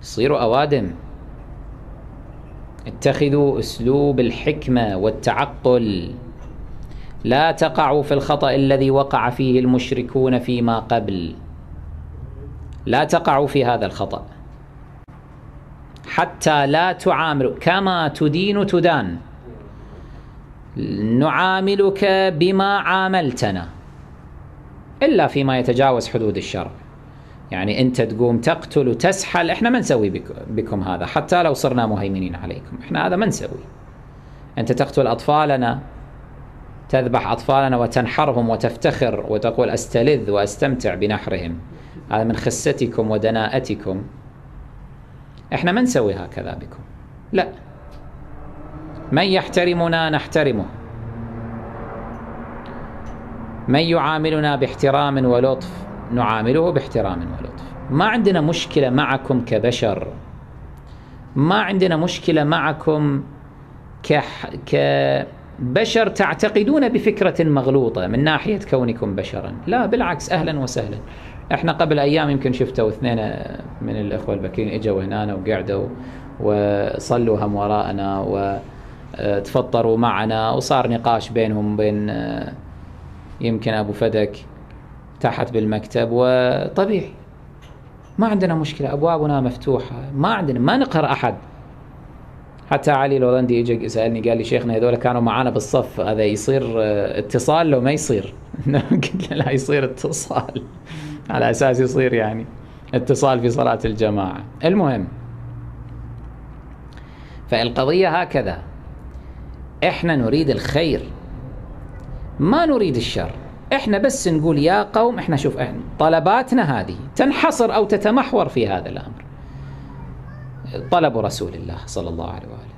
يصيروا أوادم. اتخذوا أسلوب الحكمة والتعقل، لا تقعوا في الخطأ الذي وقع فيه المشركون فيما قبل، لا تقعوا في هذا الخطأ، حتى لا تعاملوا كما تدين تدان. نعاملك بما عاملتنا إلا فيما يتجاوز حدود الشرع. يعني أنت تقوم تقتل وتسحل، إحنا ما نسوي بكم هذا، حتى لو صرنا مهيمنين عليكم، إحنا هذا ما نسوي. أنت تقتل أطفالنا، تذبح أطفالنا وتنحرهم وتفتخر وتقول أستلذ وأستمتع بنحرهم، هذا من خستكم ودناءتكم. إحنا ما نسوي هكذا بكم، لا. من يحترمنا نحترمه، من يعاملنا باحترام ولطف نعامله باحترام ولطف. ما عندنا مشكلة معكم كبشر، ما عندنا مشكلة معكم كبشر تعتقدون بفكرة مغلوطة من ناحية كونكم بشرا، لا بالعكس، أهلا وسهلا. احنا قبل أيام يمكن شفتوا اثنين من الأخوة البكرين اجوا هنا وقعدوا وصلوا هم وراءنا وتفطروا معنا، وصار نقاش بينهم بين يمكن أبو فدك تحت بالمكتب، وطبيعي ما عندنا مشكلة، أبوابنا مفتوحة، ما عندنا، ما نقهر أحد. حتى علي الهولندي يجي يسألني قال لي شيخنا هذول كانوا معانا بالصف، هذا يصير اتصال لو ما يصير؟ قلت له لا، يصير اتصال على أساس يصير يعني اتصال في صلاة الجماعة. المهم، فالقضية هكذا، احنا نريد الخير ما نريد الشر. احنا بس نقول يا قوم، احنا شوف، احنا طلباتنا هذه تنحصر او تتمحور في هذا الامر. طلب رسول الله صلى الله عليه وآله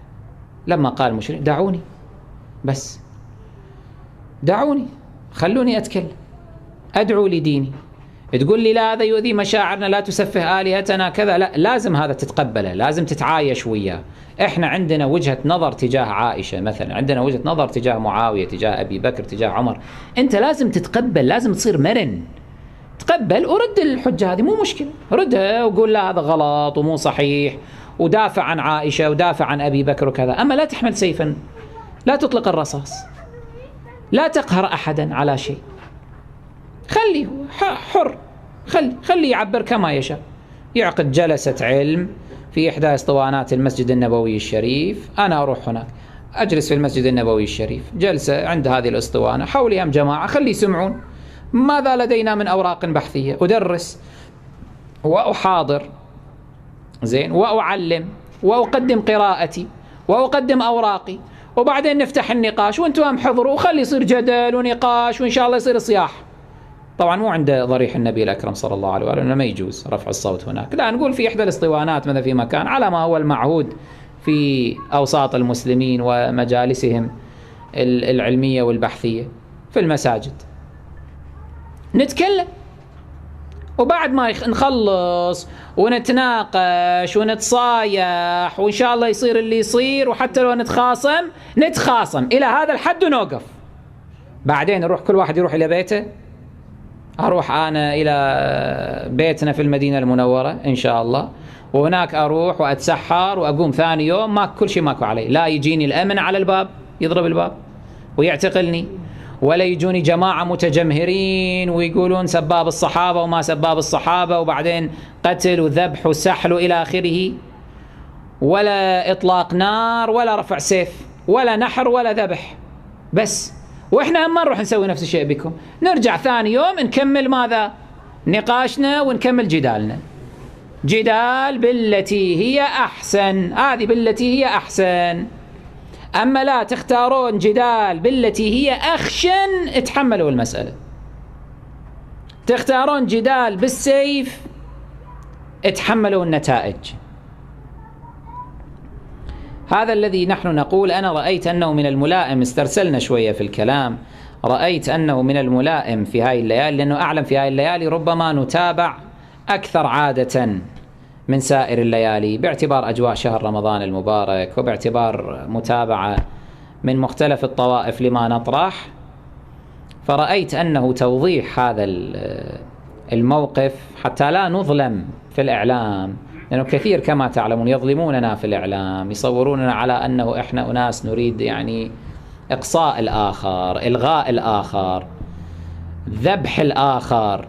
لما قال المشرك دعوني، بس دعوني، خلوني أتكلم، أدعو لديني. تقول لي لا هذا يؤذي مشاعرنا، لا تسفه آلهتنا كذا، لا، لازم هذا تتقبله، لازم تتعايش وياه. احنا عندنا وجهة نظر تجاه عائشة مثلا، عندنا وجهة نظر تجاه معاوية، تجاه أبي بكر، تجاه عمر. انت لازم تتقبل، لازم تصير مرن، تقبل ورد الحجة هذه، مو مشكلة، ردها وقول لا هذا غلط ومو صحيح، ودافع عن عائشة ودافع عن أبي بكر وكذا. أما لا تحمل سيفا، لا تطلق الرصاص، لا تقهر أحدا على شيء، خليه حر، خليه يعبر كما يشاء. يعقد جلسة علم في إحدى اسطوانات المسجد النبوي الشريف، أنا أروح هناك أجلس في المسجد النبوي الشريف، جلسة عند هذه الاسطوانة، حولي هم جماعة، خلي يسمعون ماذا لدينا من أوراق بحثية، أدرس وأحاضر زين، وأعلم وأقدم قراءتي وأقدم أوراقي، وبعدين نفتح النقاش وانتوا هم حضروا، وخلي يصير جدل ونقاش، وإن شاء الله يصير صياح. طبعا مو عند ضريح النبي الأكرم صلى الله عليه وآله، ما يجوز رفع الصوت هناك، لا، نقول في إحدى الاسطوانات مثلا في مكان على ما هو المعهود في أوساط المسلمين ومجالسهم العلمية والبحثية في المساجد، نتكلم، وبعد ما نخلص ونتناقش ونتصايح، وإن شاء الله يصير اللي يصير، وحتى لو نتخاصم إلى هذا الحد ونوقف. بعدين نروح كل واحد يروح إلى بيته، أروح أنا إلى بيتنا في المدينة المنورة إن شاء الله، وهناك أروح وأتسحر وأقوم ثاني يوم ما كل شيء ماكو علي، لا يجيني الأمن على الباب يضرب الباب ويعتقلني، ولا يجوني جماعة متجمهرين ويقولون سباب الصحابة وما سباب الصحابة، وبعدين قتل وذبح وسحل إلى آخره، ولا إطلاق نار ولا رفع سيف ولا نحر ولا ذبح بس. وإحنا ما نروح نسوي نفس الشيء بكم، نرجع ثاني يوم نكمل ماذا؟ نقاشنا ونكمل جدالنا، جدال بالتي هي أحسن، هذه بالتي هي أحسن. أما لا تختارون جدال بالتي هي أخشن، اتحملوا المسألة. تختارون جدال بالسيف، اتحملوا النتائج. هذا الذي نحن نقول. أنا رأيت أنه من الملائم، استرسلنا شوية في الكلام، رأيت أنه من الملائم في هاي الليالي، لأنه أعلم في هاي الليالي ربما نتابع أكثر عادة من سائر الليالي، باعتبار أجواء شهر رمضان المبارك، وباعتبار متابعة من مختلف الطوائف لما نطرح. فرأيت أنه توضيح هذا الموقف حتى لا نظلم في الإعلام لأنه كثير كما تعلمون يظلموننا في الإعلام، يصوروننا على أنه إحنا أناس نريد يعني إقصاء الآخر، إلغاء الآخر، ذبح الآخر.